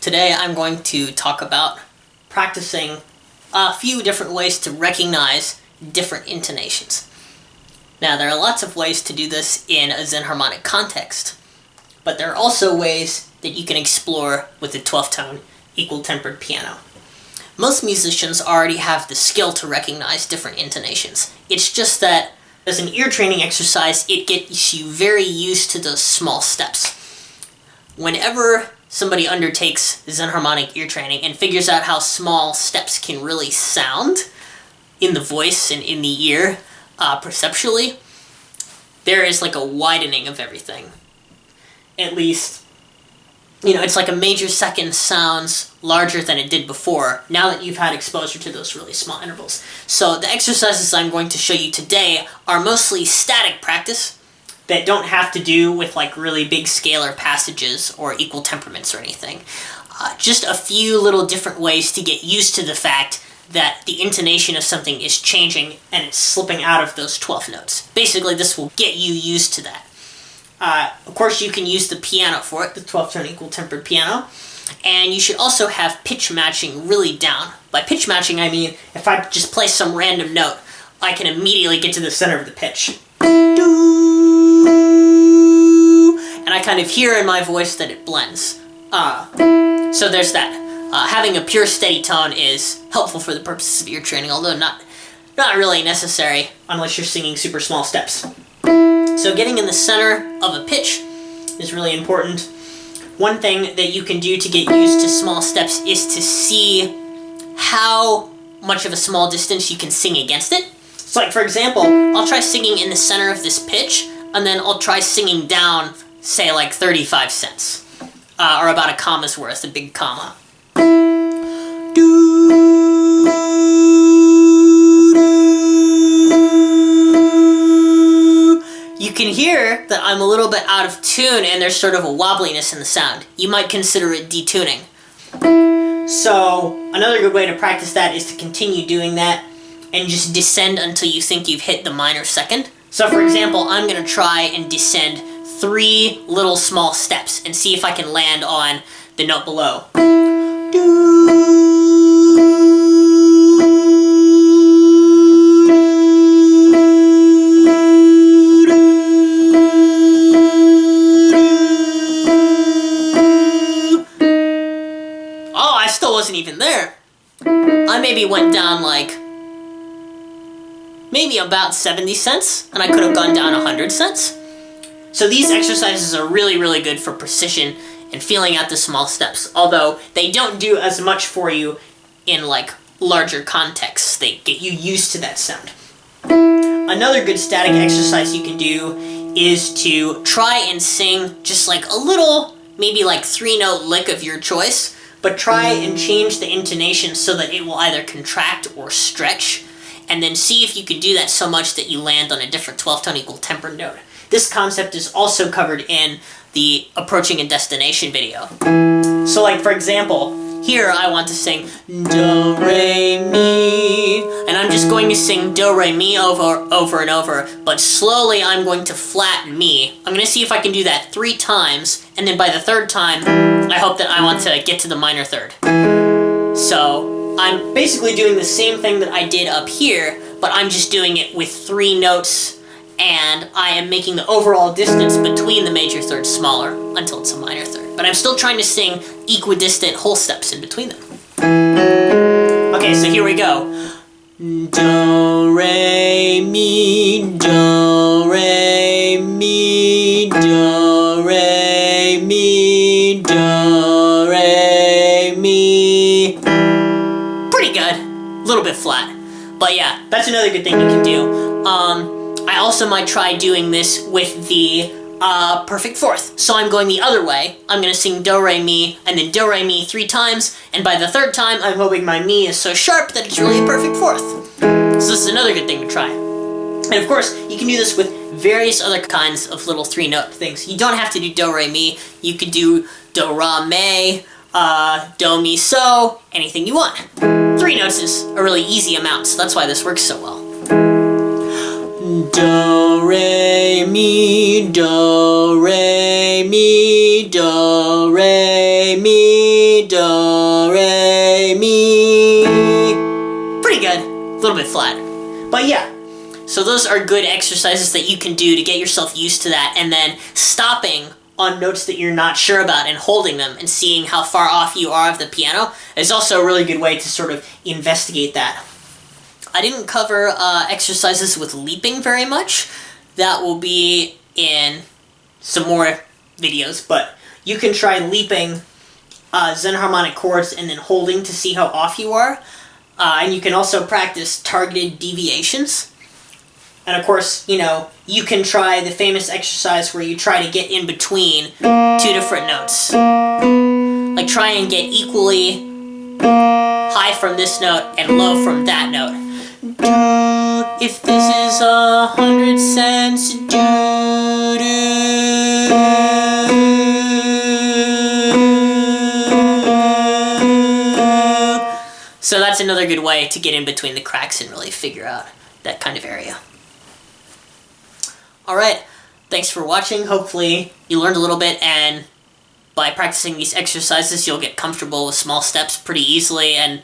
Today I'm going to talk about practicing a few different ways to recognize different intonations. Now, there are lots of ways to do this in a Zen harmonic context, but there are also ways that you can explore with a 12-tone equal-tempered piano. Most musicians already have the skill to recognize different intonations. It's just that as an ear training exercise, it gets you very used to those small steps. Whenever somebody undertakes Zen harmonic ear training and figures out how small steps can really sound in the voice and in the ear perceptually, there is like a widening of everything. At least, it's like a major second sounds larger than it did before, now that you've had exposure to those really small intervals. So the exercises I'm going to show you today are mostly static practice that don't have to do with like really big scalar passages or equal temperaments or anything. Just a few little different ways to get used to the fact that the intonation of something is changing and it's slipping out of those 12 notes. Basically, this will get you used to that. Of course, you can use the piano for it, the 12-tone equal-tempered piano, and you should also have pitch matching really down. By pitch matching, I mean if I just play some random note, I can immediately get to the center of the pitch. And I kind of hear in my voice that it blends. So there's that. Having a pure steady tone is helpful for the purposes of ear training, although not really necessary unless you're singing super small steps. So getting in the center of a pitch is really important. One thing that you can do to get used to small steps is to see how much of a small distance you can sing against it. So like, for example, I'll try singing in the center of this pitch, and then I'll try singing down, say, like 35 cents. Or about a comma's worth, a big comma. You can hear that I'm a little bit out of tune and there's sort of a wobbliness in the sound. You might consider it detuning. So another good way to practice that is to continue doing that and just descend until you think you've hit the minor second. So for example, I'm going to try and descend 3 little small steps and see if I can land on the note below. Oh, I still wasn't even there. I maybe went down like maybe about 70 cents, and I could have gone down 100 cents. So these exercises are really, really good for precision and feeling out the small steps, although they don't do as much for you in like larger contexts. They get you used to that sound. Another good static exercise you can do is to try and sing just like a little, maybe like 3-note lick of your choice, but try and change the intonation so that it will either contract or stretch, and then see if you can do that so much that you land on a different 12-tone equal-tempered note. This concept is also covered in the Approaching a Destination video. So like, for example, here I want to sing do, re, mi, and I'm just going to sing do, re, mi over and over, but slowly I'm going to flatten mi. I'm going to see if I can do that 3 times, and then by the 3rd time, I hope that I want to get to the minor third. So I'm basically doing the same thing that I did up here, but I'm just doing it with 3 notes, and I am making the overall distance between the major thirds smaller until it's a minor third. But I'm still trying to sing equidistant whole steps in between them. Okay, so here we go. Do, re, mi, do, re, mi, do, re, mi, do, re, mi. Pretty good. A little bit flat. But yeah, that's another good thing you can do. I also might try doing this with the perfect fourth. So I'm going the other way. I'm going to sing do, re, mi, and then do, re, mi 3 times, and by the 3rd time, I'm hoping my mi is so sharp that it's really a perfect fourth. So this is another good thing to try. And of course, you can do this with various other kinds of little 3-note things. You don't have to do do, re, mi. You could do do, ra, me, do, mi, so, anything you want. 3 notes is a really easy amount, so that's why this works so well. Do, re, mi, do, re, mi, do, re, mi, do, re, mi. Pretty good. A little bit flat. But yeah. So those are good exercises that you can do to get yourself used to that, and then stopping on notes that you're not sure about and holding them and seeing how far off you are of the piano is also a really good way to sort of investigate that. I didn't cover exercises with leaping very much. That will be in some more videos, but you can try leaping Zen harmonic chords and then holding to see how off you are. And you can also practice targeted deviations. And of course, you know, you can try the famous exercise where you try to get in between two different notes. Like try and get equally high from this note and low from that note. Do, if this is 100 cents, do. So that's another good way to get in between the cracks and really figure out that kind of area. Alright, thanks for watching. Hopefully you learned a little bit, and by practicing these exercises you'll get comfortable with small steps pretty easily, and